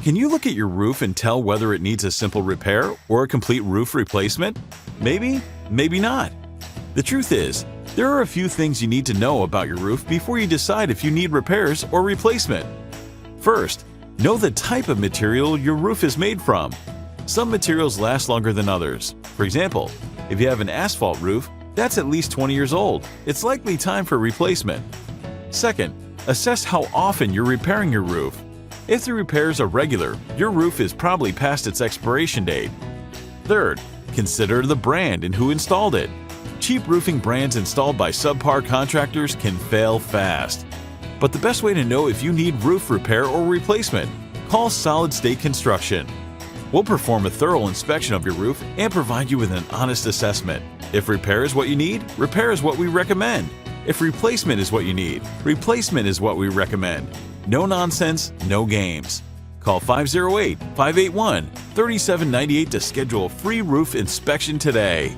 Can you look at your roof and tell whether it needs a simple repair or a complete roof replacement? Maybe, maybe not. The truth is, there are a few things you need to know about your roof before you decide if you need repairs or replacement. First, know the type of material your roof is made from. Some materials last longer than others. For example, if you have an asphalt roof, that's at least 20 years old. It's likely time for replacement. Second, assess how often you're repairing your roof. If the repairs are regular, your roof is probably past its expiration date. Third, consider the brand and who installed it. Cheap roofing brands installed by subpar contractors can fail fast. But the best way to know if you need roof repair or replacement, call Solid State Construction. We'll perform a thorough inspection of your roof and provide you with an honest assessment. If repair is what you need, repair is what we recommend. If replacement is what you need, replacement is what we recommend. No nonsense, no games. Call 508-581-3798 to schedule a free roof inspection today.